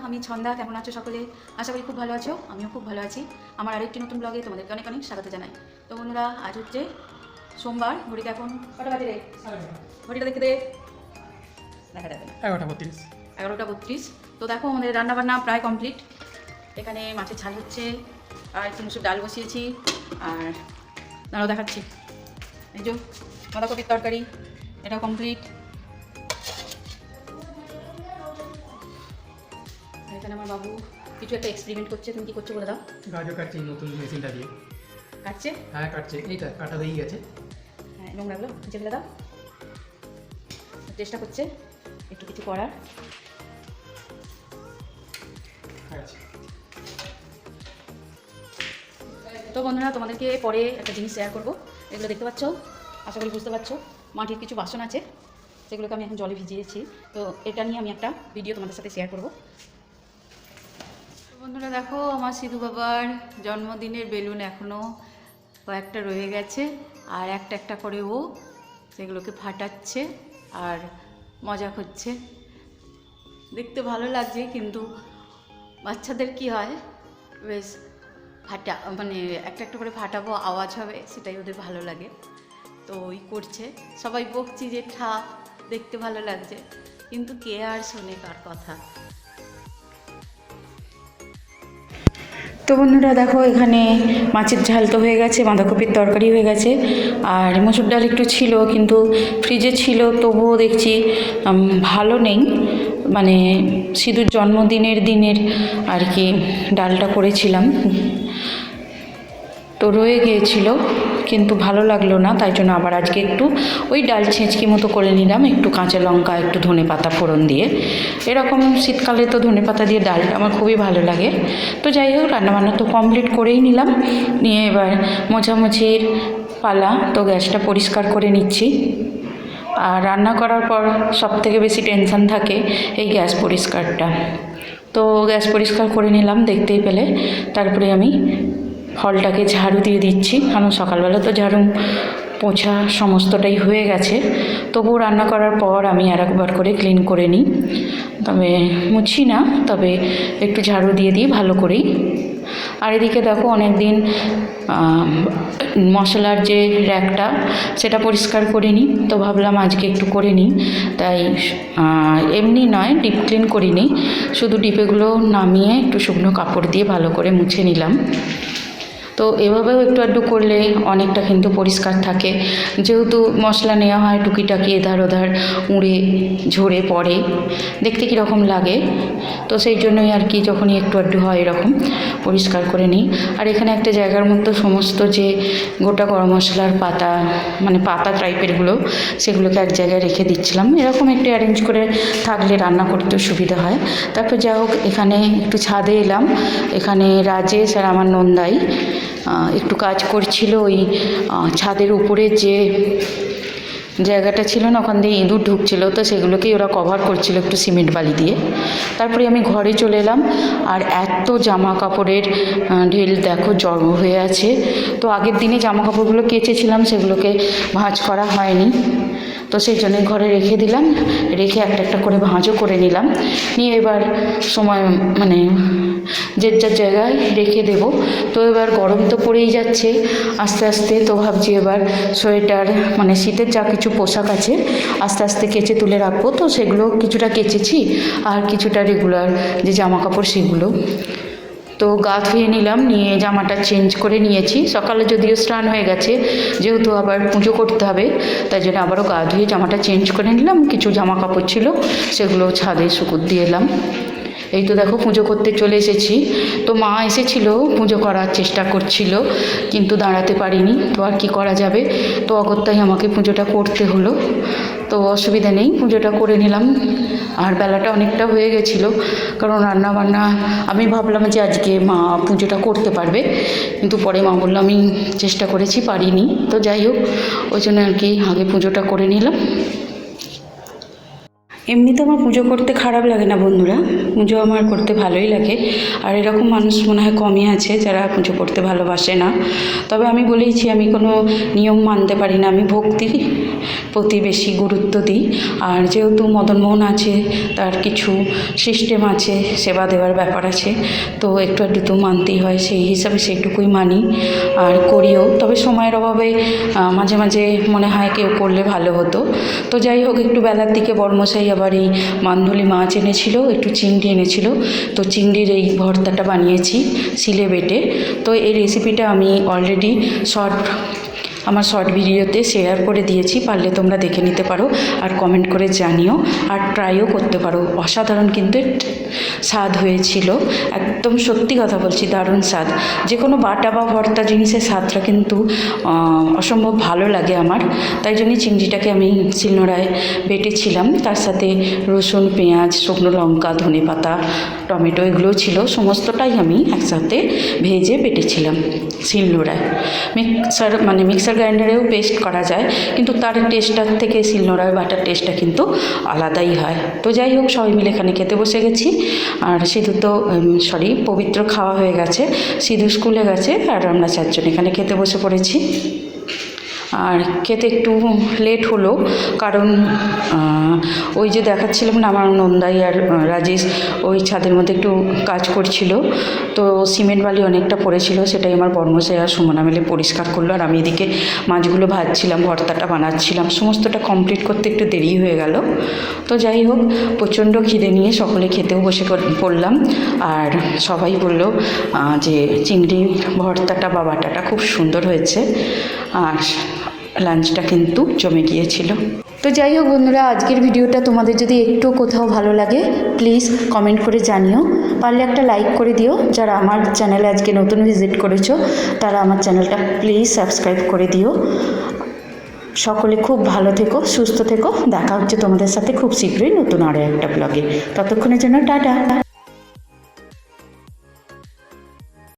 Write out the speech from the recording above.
আমি ছন্দা, কেমন আছো সকলে? আশা করি খুব ভালো আছো, আমিও খুব ভালো আছি। আমার আরেকটি নতুন ব্লগে তোমাদেরকে অনেক অনেক স্বাগত জানাই। তো বন্ধুরা, আজ হচ্ছে সোমবার, ঘড়িতে এখন কটা বাজে রে? ঘড়িটা দেখতে দে, দেখা যাবে না, 11:32। তো দেখো আমাদের রান্নাবান্না প্রায় কমপ্লিট। এখানে মাছের ঝাল হচ্ছে, আর একটু মুসুর ডাল বসিয়েছি, আর দাঁড়াও দেখাচ্ছি। এই যে বাঁধাকপির তরকারি, এটা কমপ্লিট। এখানে আমার বাবু কিছু একটা এক্সপেরিমেন্ট করছে। তুমি কি করছো বলে দাও? গাজর কাটছে নতুন মেশিনটা দিয়ে। কাটছে? হ্যাঁ কাটছে, এইটা কাটা দিয়ে গেছে। হ্যাঁ, নোংরাগুলো নিচে ফেলে দাও। চেষ্টা করছে একটু কিছু করার। তো বন্ধুরা, তোমাদেরকে পরে একটা জিনিস শেয়ার করবো। এগুলো দেখতে পাচ্ছ, আশা করি বুঝতে পারছো। মাটির কিছু বাসন আছে, সেগুলোকে আমি এখন জলে ভিজিয়েছি। তো এটা নিয়ে আমি একটা ভিডিও তোমাদের সাথে শেয়ার করবো। বন্ধুরা দেখো, আমার সিধু বাবার জন্মদিনের বেলুন এখনও কয়েকটা রয়ে গেছে, আর একটা একটা করে ও সেগুলোকে ফাটাচ্ছে আর মজা করছে। দেখতে ভালো লাগছে, কিন্তু বাচ্চাদের কি হয়, বেশ মানে একটা একটা করে ফাটাবো, আওয়াজ হবে, সেটাই ওদের ভালো লাগে। তো ওই করছে, সবাই বকছি যে ঠাক, দেখতে ভালো লাগছে, কিন্তু কে আর শোনে কার কথা। তো বন্ধুরা দেখো, এখানে মাছের ঝাল তো হয়ে গেছে, বাঁধাকপির তরকারি হয়ে গেছে, আর মসুর ডাল একটু ছিল কিন্তু ফ্রিজে ছিল, তবুও দেখছি ভালো নেই। মানে সিধুর জন্মদিনের দিনের আর কি ডালটা করেছিলাম, তো রয়ে গিয়েছিল, কিন্তু ভালো লাগলো না। তাই জন্য আবার আজকে একটু ওই ডাল ছেঁচকি মতো করে নিলাম, একটু কাঁচা লঙ্কা, একটু ধনেপাতা ফোড়ন দিয়ে। এরকম শীতকালে তো ধনেপাতা দিয়ে ডালটা আমার খুবই ভালো লাগে। তো যাই হোক, রান্নাবান্না তো কমপ্লিট করেই নিলাম, নিয়ে এবার মোছামুছির পালা। তো গ্যাসটা পরিষ্কার করে নিচ্ছি। আর রান্না করার পর সবথেকে বেশি টেনশান থাকে এই গ্যাস পরিষ্কারটা। তো গ্যাস পরিষ্কার করে নিলাম দেখতেই পেলে। তারপরে আমি হলটাকে ঝাড়ু দিয়ে দিচ্ছি, কারণ সকালবেলা তো ঝাড়ু পোছা সমস্তটাই হয়ে গেছে। তবুও রান্না করার পর আমি আর একবার করে ক্লিন করে নিই, তবে মুছি না, তবে একটু ঝাড়ু দিয়ে দিই ভালো করেই। আর এদিকে দেখো, অনেক দিন মশলার যে র্যাকটা সেটা পরিষ্কার করে নিই, তো ভাবলাম আজকে একটু করে নিই। তাই এমনি নয়, ডিপ ক্লিন করিনি, শুধু ডিপেগুলো নামিয়ে একটু শুকনো কাপড় দিয়ে ভালো করে মুছে নিলাম। তো এভাবেও একটু আধটু করলে অনেকটা কিন্তু পরিষ্কার থাকে, যেহেতু মশলা নেওয়া হয় টুকিটাকি এধার ওধার উড়ে ঝরে পড়ে, দেখতে কীরকম লাগে। তো সেই জন্যই আর কি, যখনই একটু আধটু হয় এরকম পরিষ্কার করে নিই। আর এখানে একটা জায়গার মধ্যে সমস্ত যে গোটা গরম মশলার পাতা, মানে পাতা টাইপেরগুলো, সেগুলোকে এক জায়গায় রেখে দিচ্ছিলাম। এরকম একটু অ্যারেঞ্জ করে থাকলে রান্না করতেও সুবিধা হয়। তারপর যা হোক, এখানে একটু ছাদে এলাম। এখানে রাজেশ আর আমার নন্দাই একটু কাজ করছিল, ওই ছাদের উপরে যে জায়গাটা ছিল না, ওখান দিয়ে ইঁদুর ঢুকছিল, তো সেগুলোকেই ওরা কভার করছিল একটু সিমেন্ট বালি দিয়ে। তারপরে আমি ঘরে চলে এলাম, আর এত জামা কাপড়ের ঢিল দেখো জড়ো হয়ে আছে। তো আগের দিনে জামা কাপড়গুলো কেচেছিলাম, সেগুলোকে ভাঁজ করা হয়নি, তো সেই জন্যই ঘরে রেখে দিলাম। রেখে একটা একটা করে ভাঁজও করে নিলাম, নিয়ে এবার সময় মানে যে যার জায়গায় রেখে দেব। তো এবার গরম তো পড়েই যাচ্ছে আস্তে আস্তে, তো ভাবছি এবার সোয়েটার মানে শীতের যা কিছু পোশাক আছে আস্তে আস্তে কেচে তুলে রাখবো। তো সেগুলো কিছুটা কেচেছি, আর কিছুটা রেগুলার যে জামা কাপড় সেগুলো। তো গা ধুয়ে নিলাম, নিয়ে জামাটা চেঞ্জ করে নিয়েছি। সকালে যদিও স্নান হয়ে গেছে, যেহেতু আবার পুজো করতে হবে, তাই জন্য আবারও গা ধুয়ে জামাটা চেঞ্জ করে নিলাম। কিছু জামা কাপড় ছিল, সেগুলো ছাদে শুকুর দিয়ে এলাম। এই তো দেখো, পুজো করতে চলে এসেছি। তো মা এসেছিল, পুজো করার চেষ্টা করছিল, কিন্তু দাঁড়াতে পারিনি। তো আর কি করা যাবে, তো অগত্যাই আমাকে পুজোটা করতে হলো। তো অসুবিধা নেই, পুজোটা করে নিলাম। আর বেলাটা অনেকটা হয়ে গেছিলো, কারণ রান্না বান্না আমি ভাবলাম যে আজকে মা পুজোটা করতে পারবে, কিন্তু পরে মা বললো আমি চেষ্টা করেছি, পারিনি। তো যাই হোক, ওই জন্য আর কি আগে পুজোটা করে নিলাম। এমনি তো আমার পুজো করতে খারাপ লাগে না বন্ধুরা, পুজো আমার করতে ভালোই লাগে। আর এরকম মানুষ মনে হয় কমই আছে যারা পুজো করতে ভালোবাসে না। তবে আমি বলেইছি আমি কোনো নিয়ম মানতে পারি না, আমি ভক্তি প্রতি বেশি গুরুত্ব দিই। আর যেহেতু মদনমোহন আছে, তার কিছু সিস্টেম আছে, সেবা দেওয়ার ব্যাপার আছে, তো একটু একটু তো মানতেই হয়, সেই হিসাবে সেইটুকুই মানি আর করিও। তবে সময়ের অভাবে মাঝে মাঝে মনে হয় কেউ করলে ভালো হতো। তো যাই হোক, একটু বেলার দিকে বড়মশাই আবার এই মান্ধলি মাছ এনেছিল, একটু চিংড়ি এনেছিল, তো চিংড়ির এই ভর্তাটা বানিয়েছি শিলে বেটে। তো এই রেসিপিটা আমি অলরেডি আমার শর্ট ভিডিওতে শেয়ার করে দিয়েছি, পারলে তোমরা দেখে নিতে পারো আর কমেন্ট করে জানিও আর ট্রাইও করতে পারো। অসাধারণ কিন্তু স্বাদ হয়েছিল, একদম সত্যি কথা বলছি, দারুণ স্বাদ। যে কোনো বাটা বা ভর্তা জিনিসের স্বাদটা কিন্তু অসম্ভব ভালো লাগে আমার। তাই জন্যই চিংড়িটাকে আমি শিলনোড়ায় বেটেছিলাম, তার সাথে রসুন, পেঁয়াজ, শুকনো লঙ্কা, ধনেপাতা, টমেটো এগুলোও ছিল, সমস্তটাই আমি একসাথে ভেজে বেটেছিলাম শিলনোড়ায়। মিক্সার গ্রাইন্ডারেও পেস্ট করা যায়, কিন্তু তার টেস্টটার থেকে শিলনোড়ায় বাটার টেস্টটা কিন্তু আলাদাই হয়। তো যাই হোক, সবাই মিলে এখানে খেতে বসে গেছি। আর পবিত্র খাওয়া হয়ে গেছে, সিধু স্কুলে গেছে, আর আমরা চারজন এখানে খেতে বসে পড়েছি। আর খেতে একটু লেট হলো, কারণ ওই যে দেখাচ্ছিলাম না, আমার নন্দাই আর রাজেশ ওই ছাদের মধ্যে একটু কাজ করছিল, তো সিমেন্ট বালি অনেকটা পড়েছিল, সেটাই আমার বর্মশাই আর সুমনা মিলে পরিষ্কার করলো। আর আমি এদিকে মাছগুলো ভাজছিলাম, ভর্তাটা বানাচ্ছিলাম, সমস্তটা কমপ্লিট করতে একটু দেরি হয়ে গেল। তো যাই হোক, প্রচণ্ড খিদে নিয়ে সকলে খেতেও বসে পড়লাম। আর সবাই বলল যে চিংড়ি ভর্তাটা বা বাটাটা খুব সুন্দর হয়েছে। আর লাঞ্চটা কিন্তু জমে গিয়েছিল। তো যাই হোক বন্ধুরা, আজকের ভিডিওটা তোমাদের যদি একটু কোথাও ভালো লাগে প্লিজ কমেন্ট করে জানিও, পারলে একটা লাইক করে দিও। যারা আমার চ্যানেলে আজকে নতুন ভিজিট করেছো তারা আমার চ্যানেলটা প্লিজ সাবস্ক্রাইব করে দিও। সকলে খুব ভালো থেকো, সুস্থ থেকো। দেখা হচ্ছে তোমাদের সাথে খুব শীঘ্রই নতুন আরও একটা ব্লগে। ততক্ষণের জন্য টাটা।